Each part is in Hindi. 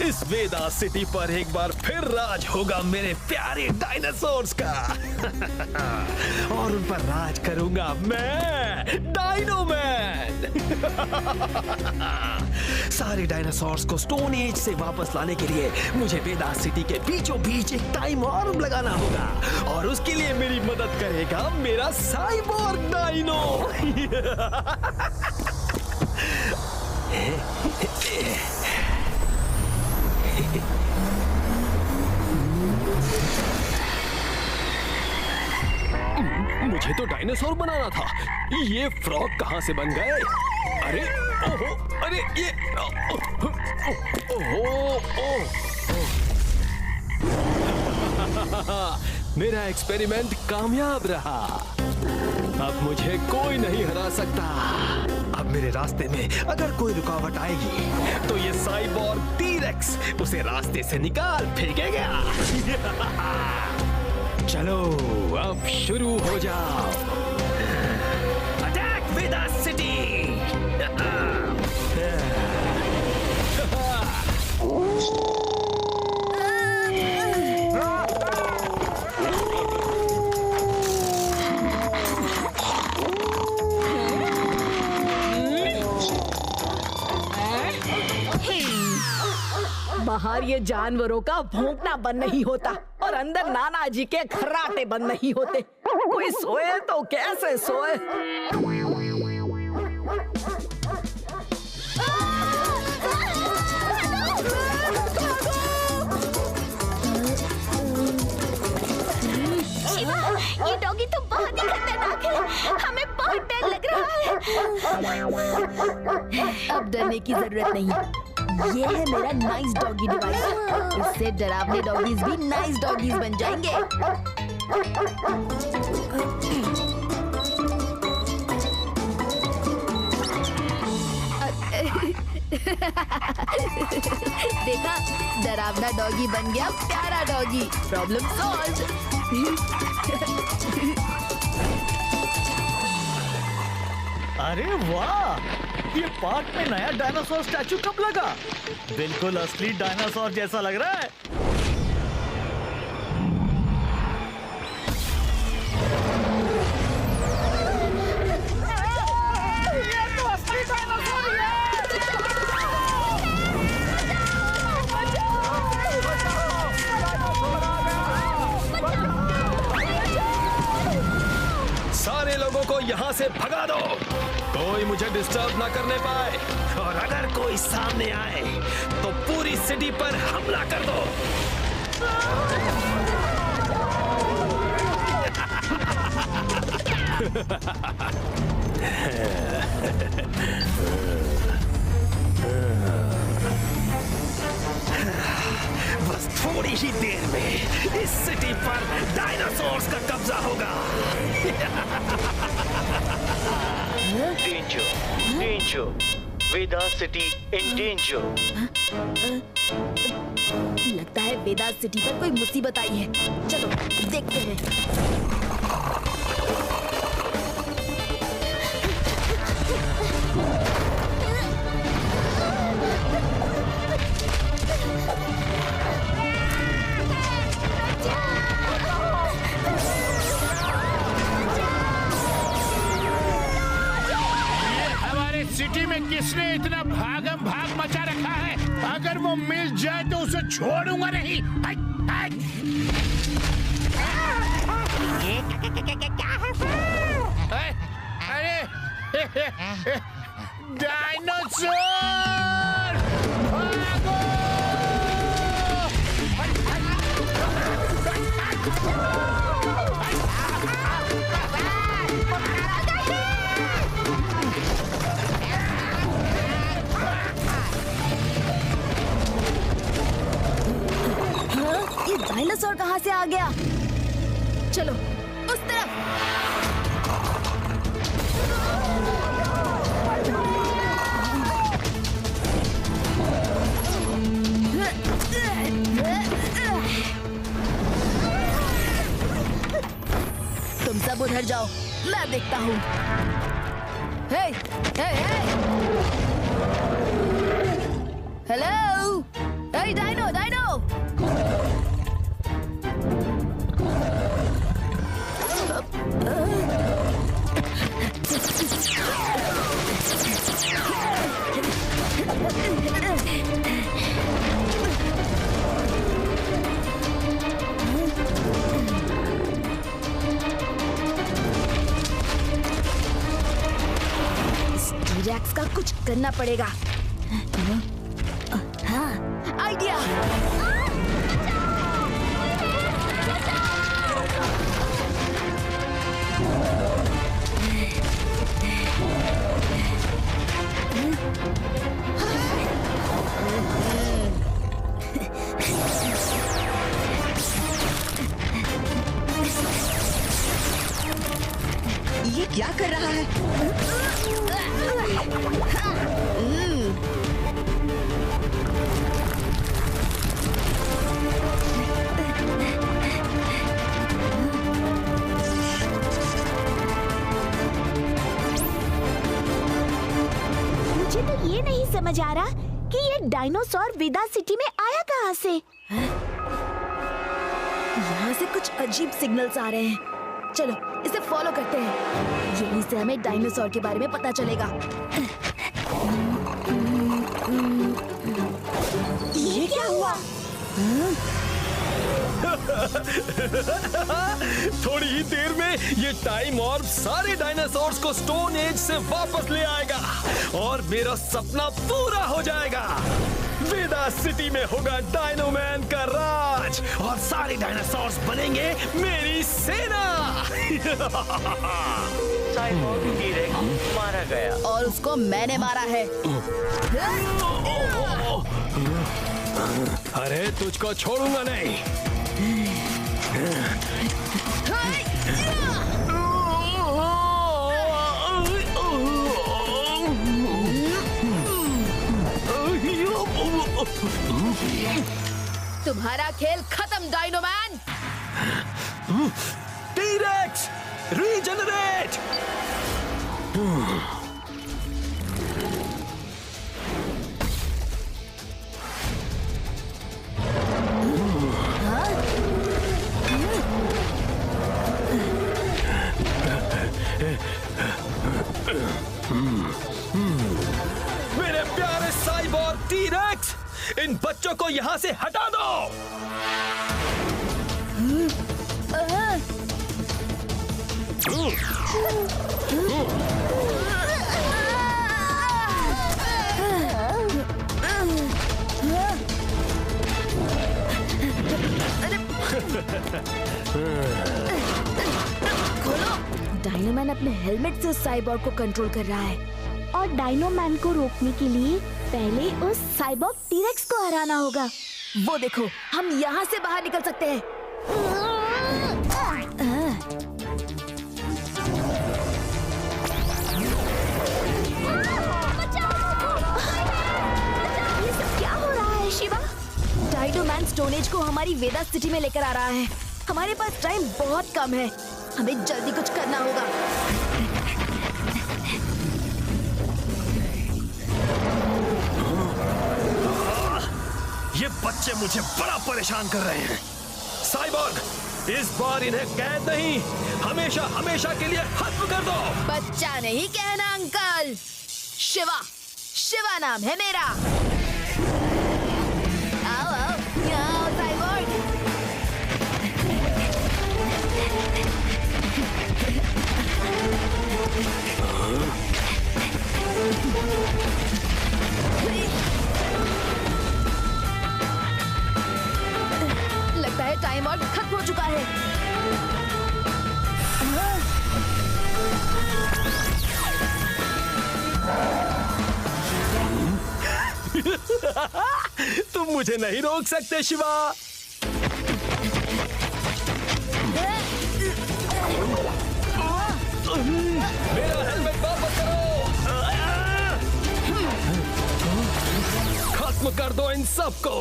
इस वेदा सिटी पर एक बार फिर राज होगा मेरे प्यारे डायनासोर्स का। और उन पर राज करूंगा मैं, डायनो मैन। सारे डायनासोर्स को स्टोन एज से वापस लाने के लिए मुझे वेदा सिटी के बीचों बीच एक टाइम वॉर्म लगाना होगा, और उसके लिए मेरी मदद करेगा मेरा साइबोर्ग डायनो। मुझे तो डायनासोर बनाना था, ये फ्रॉग कहां से बन गए? अरे ओहो, अरे ये ओहो, मेरा एक्सपेरिमेंट कामयाब रहा। अब मुझे कोई नहीं हरा सकता। अब मेरे रास्ते में अगर कोई रुकावट आएगी तो ये साइबोर्ग टी-रेक्स उसे रास्ते से निकाल फेंकेगा। चलो अब शुरू हो जाओ। अटैक वेदा सिटी। बाहर ये जानवरों का भौंकना बंद नहीं होता और अंदर नाना जी के खर्राटे बंद नहीं होते। कोई सोए तो कैसे सोए? शिवा, ये डॉगी तो बहुत ही खतरनाक है। हमें बहुत डर लग रहा है। अब डरने की जरूरत नहीं। ये है मेरा नाइस डॉगी डिवाइस। इससे डरावने डॉगीज भी नाइस डॉगीज बन जाएंगे। देखा, डरावना डॉगी बन गया प्यारा डॉगी। Problem solve. अरे वाह, ये पार्क में नया डायनासोर स्टैचू कब लगा? बिल्कुल असली डायनासोर जैसा लग रहा है। ये तो असली डायनासोर ही है। सारे लोगों को यहाँ से भगा दो, कोई मुझे डिस्टर्ब ना करने पाए। और अगर कोई सामने आए तो पूरी सिटी पर हमला कर दो। बस थोड़ी ही देर में इस सिटी पर डायनासोर्स का कब्जा होगा। Danger, danger, Veda city in danger. लगता है वेदा सिटी पर कोई मुसीबत आई है। चलो देखते हैं। सिटी में किसने इतना भागम भाग मचा रखा है? अगर वो मिल जाए तो उसे छोड़ूंगा नहीं। अरे डायनासोर भागो! ये डायनासोर कहाँ से आ गया? चलो उस तरफ। तुम सब उधर जाओ, मैं देखता हूँ। हे, हे, हे! हेलो, हे टी-रेक्स का कुछ करना पड़ेगा। हाँ, आइडिया। ये क्या कर रहा है? मुझे तो ये नहीं समझ आ रहा कि ये डायनासोर वेदा सिटी में आया कहाँ से। यहाँ से कुछ अजीब सिग्नल्स आ रहे हैं। चलो इसे फॉलो करते हैं, यहीं से हमें डायनासोर के बारे में पता चलेगा। ये क्या हुआ? थोड़ी ही देर में ये टाइम ऑर्ब सारे डायनासोर्स को स्टोन एज से वापस ले आएगा और मेरा सपना पूरा हो जाएगा। वेदा सिटी में होगा डायनोमैन का राज और सारे डायनासोर्स बनेंगे मेरी सेना। साइबोर्ग टी-रेक्स मारा गया। और उसको मैंने मारा है। अरे तुझको छोड़ूंगा नहीं। तुम्हारा खेल खत्म डायनोमैन। T-rex regenerate. मेरे प्यारे साइबोर्ग टी-रेक्स, इन बच्चों को यहाँ से हटा दो। डायनोमैन अपने हेलमेट से उस साइबोर्ग को कंट्रोल कर रहा है। और डायनोमैन को रोकने के लिए पहले उस साइबोर्ग टी-रेक्स को हराना होगा। वो देखो, हम यहाँ से बाहर निकल सकते हैं। ये सब क्या हो रहा है शिवा? डायनोमैन स्टोन एज को हमारी वेदा सिटी में लेकर आ रहा है। हमारे पास टाइम बहुत कम है, हमें जल्दी कुछ करना होगा। ये बच्चे मुझे बड़ा परेशान कर रहे हैं। साइबोर्ग, इस बार इन्हें कैद नहीं, हमेशा हमेशा के लिए खत्म कर दो। बच्चा नहीं कहना अंकल, शिवा, शिवा नाम है मेरा। आओ आओ, यहाँ आओ साइबोर्ग। लगता है टाइम और खत्म हो चुका है। तुम मुझे नहीं रोक सकते शिवा। मेरा हेलमेट वापस करो। खत्म कर दो इन सबको।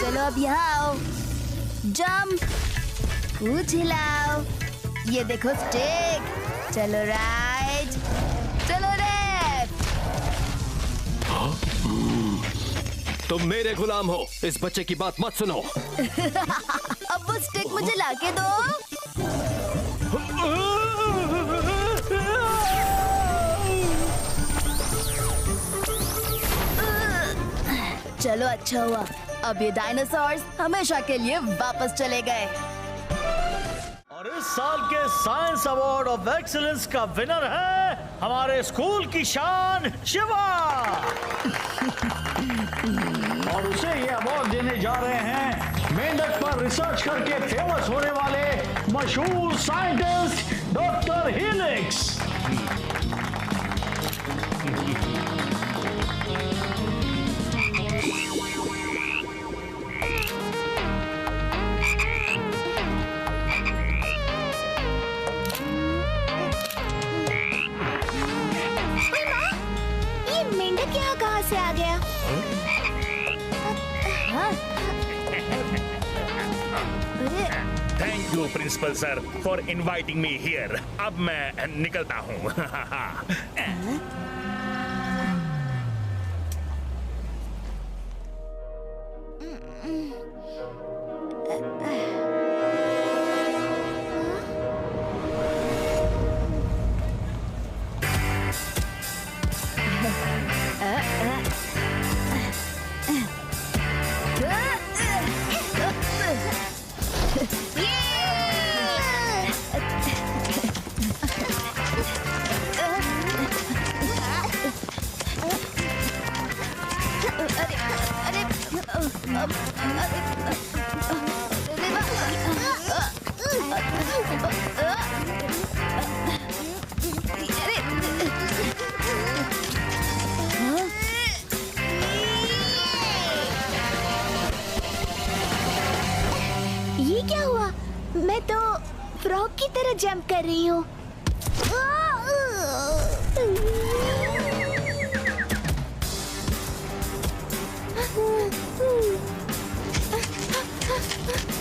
चलो अब यहाँ आओ, जंप, कूद हिलाओ, ये देखो स्टिक, चलो राइट, चलो लेफ्ट, तुम मेरे गुलाम हो, इस बच्चे की बात मत सुनो। अब वो स्टिक मुझे लाके दो। चलो अच्छा हुआ, अब ये डायनासोर्स हमेशा के लिए वापस चले गए। और इस साल के साइंस अवार्ड ऑफ एक्सीलेंस का विनर है हमारे स्कूल की शान शिवा। और उसे ये अवार्ड देने जा रहे हैं मेंढक पर रिसर्च करके फेमस होने वाले मशहूर साइंटिस्ट डॉक्टर हीलिक्स। से आ गया। Thank you principal sir for inviting me here. अब मैं निकलता हूँ। ये क्या हुआ? मैं तो फ्रॉग की तरह जंप कर रही हूँ।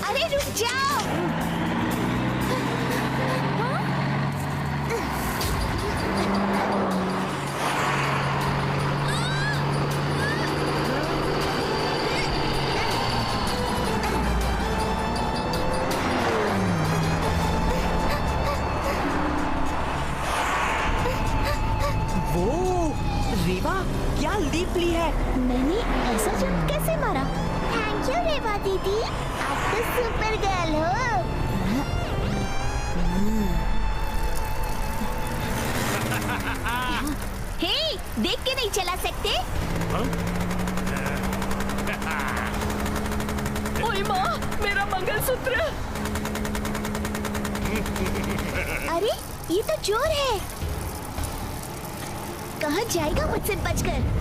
अरे रुक जाओ। रेवा, क्या लीप ली है? मैंने ऐसा जंप कैसे मारा? थैंक यू रेवा दीदी, आप तो सुपर गर्ल हो। हे, देख के नहीं चला सकते? ओए माँ, मेरा मंगलसूत्र। अरे, ये तो चोर है। कहाँ जाएगा मुझसे बचकर?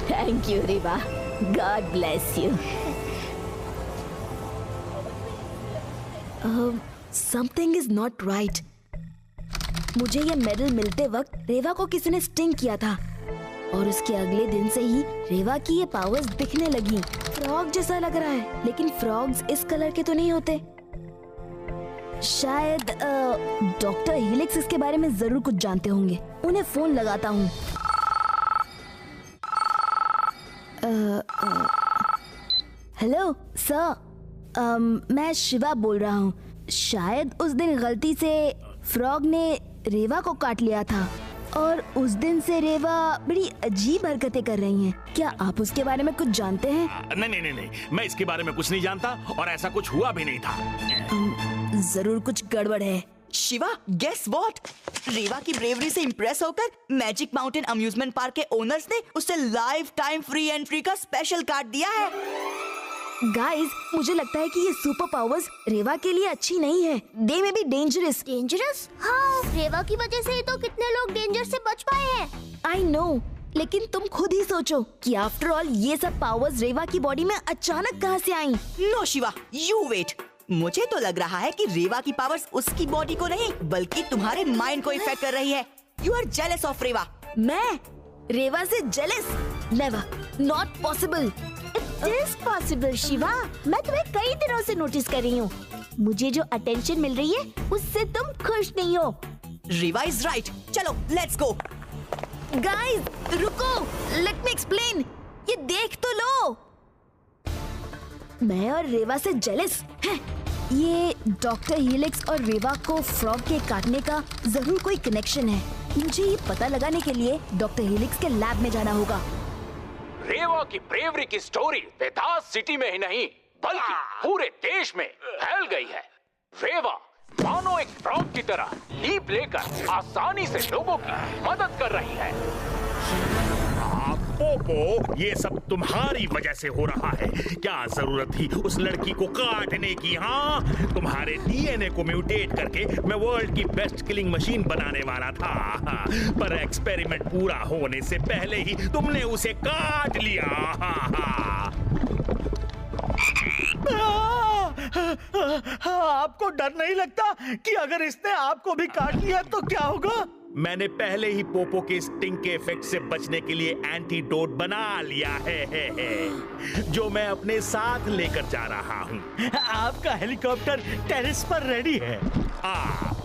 Thank you, Reva. God bless you. Something is not right. मुझे ये मेडल मिलते वक्त रेवा को किसी ने स्टिंग किया था और उसके अगले दिन से ही रेवा की ये पावर्स दिखने लगी। फ्रॉग जैसा लग रहा है, लेकिन फ्रॉग्स इस कलर के तो नहीं होते। शायद डॉक्टर हीलिक्स इसके बारे में जरूर कुछ जानते होंगे। उन्हें फोन लगाता हूँ। हेलो सर, मैं शिवा बोल रहा हूँ। शायद उस दिन गलती से फ्रॉग ने रेवा को काट लिया था और उस दिन से रेवा बड़ी अजीब हरकतें कर रही हैं। क्या आप उसके बारे में कुछ जानते हैं? नहीं, मैं इसके बारे में कुछ नहीं जानता और ऐसा कुछ हुआ भी नहीं था। जरूर कुछ गड़बड़ है। Shiva, guess what? रेवा की ब्रेवरी से इंप्रेस होकर मैजिक माउंटेन अम्यूजमेंट पार्क के ओनर्स ने उसे लाइफ टाइम फ्री एंट्री का स्पेशल कार्ड दिया है। गाइस, मुझे लगता है कि ये सुपर पावर्स रेवा के लिए अच्छी नहीं है। दे मे बी डेंजरस। डेंजरस? हाँ, रेवा की वजह से ही तो कितने लोग डेंजर से बच पाए हैं। आई नो, लेकिन तुम खुद ही सोचो कि आफ्टर ऑल ये सब पावर्स रेवा की बॉडी में अचानक कहाँ से आई? No Shiva, you wait. मुझे तो लग रहा है कि रेवा की पावर्स उसकी बॉडी को नहीं बल्कि तुम्हारे माइंड को इफेक्ट कर रही है। यू आर जेलस ऑफ रेवा। मैं रेवा से jealous? Never, not possible. It is possible Shiva. मैं तुम्हें कई दिनों से नोटिस कर रही हूँ। मुझे जो अटेंशन मिल रही है उससे तुम खुश नहीं हो। रेवा इज राइट। चलो लेट्स गो। गाइस रुको, लेट मी एक्सप्लेन। ये देख तो लो। मैं और रेवा से जेलस है। ये डॉक्टर हीलिक्स और रेवा को फ्रॉग के काटने का जरूर कोई कनेक्शन है। मुझे ये पता लगाने के लिए डॉक्टर हीलिक्स के लैब में जाना होगा। रेवा की ब्रेवरी की स्टोरी वेदास सिटी में ही नहीं बल्कि पूरे देश में फैल गई है। रेवा मानो एक फ्रॉग की तरह लीप लेकर आसानी से लोगों की मदद कर रही है। पोपो, ये सब तुम्हारी वजह से हो रहा है। क्या जरूरत थी उस लड़की को काटने की? हाँ, तुम्हारे डीएनए को म्यूटेट करके मैं वर्ल्ड की बेस्ट किलिंग मशीन बनाने वाला था, पर एक्सपेरिमेंट पूरा होने से पहले ही तुमने उसे काट लिया। आपको डर नहीं लगता कि अगर इसने आपको भी काट लिया तो क्या होगा? मैंने पहले ही पोपो के स्टिंग के इफेक्ट से बचने के लिए एंटीडोट बना लिया है, जो मैं अपने साथ लेकर जा रहा हूँ। आपका हेलीकॉप्टर टेरेस पर रेडी है।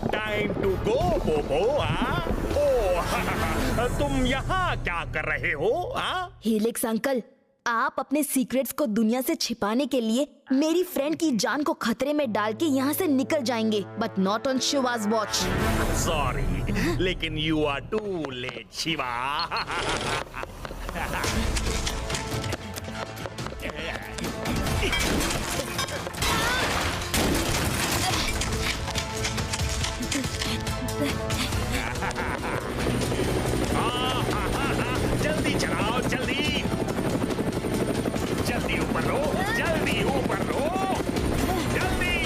टाइम टू गो पोपो। तुम यहाँ क्या कर रहे हो? हीलिक्स अंकल, आप अपने सीक्रेट्स को दुनिया से छिपाने के लिए मेरी फ्रेंड की जान को खतरे में डाल के यहाँ से निकल जाएंगे, but not on Shiva's watch. Sorry, लेकिन you are too late Shiva. जल्दी चलाओ, जल्दी जल्दी ऊपर लो, जल्दी ऊपर लो, जल्दी।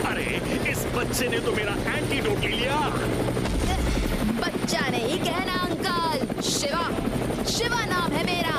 अरे, इस बच्चे ने तो मेरा एंटीडोट ले लिया। बच्चा नहीं कहना अंकल, शिवा, शिवा नाम है मेरा।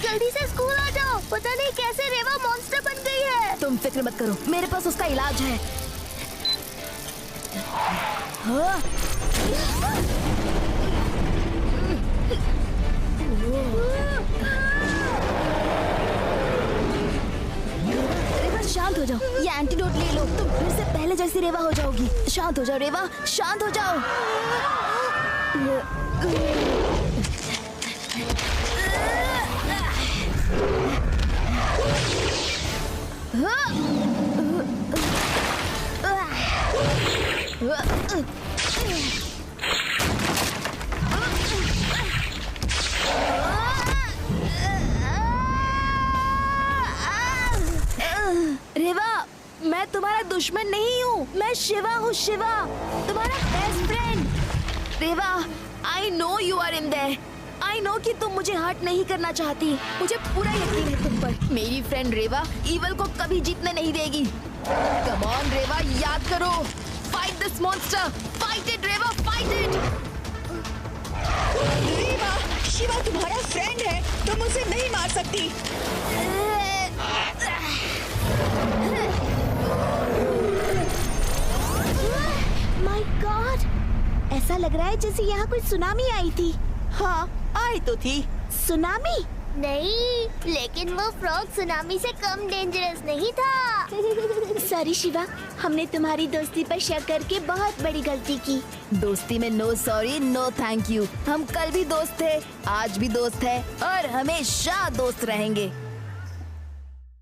जल्दी से स्कूल आ जाओ। पता नहीं कैसे रेवा मॉन्स्टर बन गई है। तुम फिक्र मत करो, मेरे पास उसका इलाज है। हाँ। रेवा शांत हो जाओ, ये एंटीडोट ले लो, तुम फिर से पहले जैसी रेवा हो जाओगी। शांत हो जाओ रेवा, शांत हो जाओ। रेवा, मैं तुम्हारा दुश्मन नहीं हूँ, मैं शिवा हूँ, शिवा, तुम्हारा best friend. Reva, I know you are in there. I know कि तुम मुझे हर्ट नहीं करना चाहती। मुझे पूरा यकीन है तुम पर। मेरी फ्रेंड रेवा इवल को कभी जीतने नहीं देगी। कम ऑन रेवा, याद करो, fight this monster, fight it Reva, fight it. Reva, Shiva तुम्हारा फ्रेंड है, तुम उसे नहीं मार सकती। माय गॉड, ऐसा लग रहा है जैसे यहाँ कोई सुनामी आई थी। हाँ, आई तो थी। सुनामी? नहीं, लेकिन वो फ्रॉग सुनामी से कम डेंजरस नहीं था। सॉरी शिवा, हमने तुम्हारी दोस्ती पर शक करके बहुत बड़ी गलती की। दोस्ती में no sorry no thank you. हम कल भी दोस्त थे, आज भी दोस्त है और हमेशा दोस्त रहेंगे।